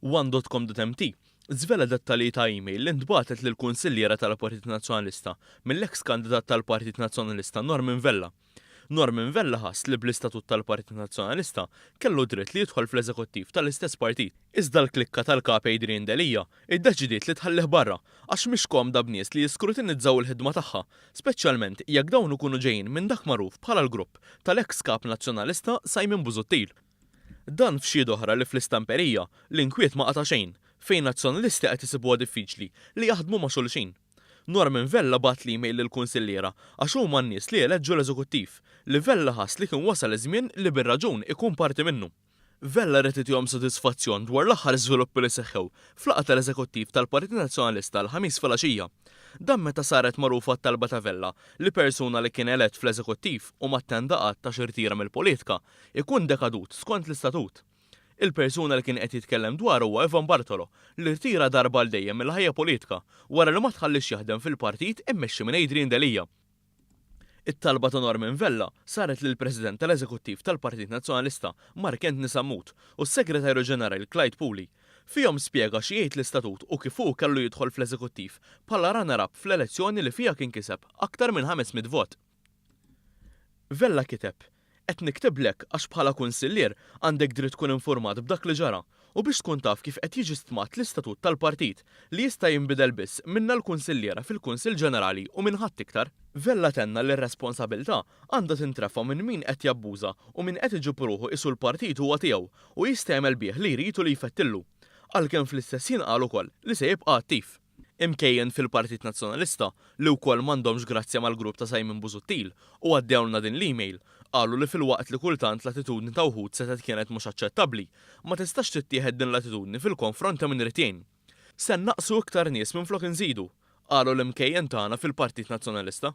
One.com.mt żvela dettalji ta' email li ntbagħtet lill-Kunsilliera tal-Partit Nazzjonalista mill-eks kandidat tal-Partit Nazzjonalista Norman Vella. Norman Vella ħass li bl-istatut tal-Partit Nazzjonalista kellu dritt li jidħol fl-eżekuttiv tal-istess partit. Iżda l-klikka tal-kap Adrian Delija iddeċidiet li tħallih barra għax mhix komda b'nies li jiskrutinizzaw il-ħidma tagħha, speċjalment jekk dawn ikunu ġejjin minn dak magħruf bħala l-grupp tal-eks kap nazzjonalista Simon Busuttil. Dan f'xi oħra li fl-istamperija l-inkwiet ma qata' xejn fejn nazzjonalisti qed isibuha diffiċli li jaħdmu ma' xulxin. Norman Vella bat l-email lill-Kunsilliera għax huma n-nies li eleġġu l-eżekuttiv li Vella ħass li kien wasal iż-żmien li bir-raġun ikun parti minnu. Vella rrid itihom sodisfazzjon dwar l-aħħar iżviluppi li seħħew fl-laqgħa tal-eżekuttiv tal-Partit Nazzjonalista l-ħamis filgħaxija. Dan meta saret magħrufa t-talba ta' Vella li persuna li kien elett fl-eżekuttiv u mattenda qatt ta' xirtira mill-politika ikun dekadut skont l-istatut. Il-persuna li kien qed jitkellem dwar huwa Ivan Bartolo li rtira darba l dejjem mill-ħajja politika wara li ma tħallix jaħdem fil-partit immexxi minn Adrian Delija. It-talba ta' Norman Vella saret lill-President tal-Eżekuttiv tal-Partit Nazzjonalista Mark Antony Sammut u s-Segretarju Ġenerali Clyde Pooley. Fihom spjega xi jgħid l-istatut u kif hu kellu jidħol fl-Eżekuttiv bħala runner-up fl-elezzjoni li fiha kien kiseb aktar minn 500 vot. Vella kiteb: qed niktiblek għax bħala kunsillier għandek dritt tkun informat b'dak li ġara u biex tkun taf kif qed jiġi stmat l-istatut tal-partit li jista' jinbidel biss minna l-Kunsilliera fil-Kunsill Ġenerali u minn ħadd iktar. Vella tenna li r-responsabbiltà għandha tintrefa minn min qed jabbuża u min qed iġib ruħu isu l-partit huwa tiegħu u jista' jagħmel bih li jrid u li jfettillu. Għalkemm fl-istess jien qal ukoll li se jibqa' attiv. Imkejjen fil-Partit Nazzjonalista li wkoll m'għandhomx grazzja mal-grupp ta' Simon Busuttil u għaddewlna din l-email qalu li fil-waqt li kultant l-attitudni ta' wħud setet kienet mhux aċċettabbli, ma tistax tittieħed din l-attitudni fil-konfront ta' min ritjien. Se naqsu iktar nies minflok inżidu, qalu l-imkejjen tagħna fil-Partit Nazzjonalista.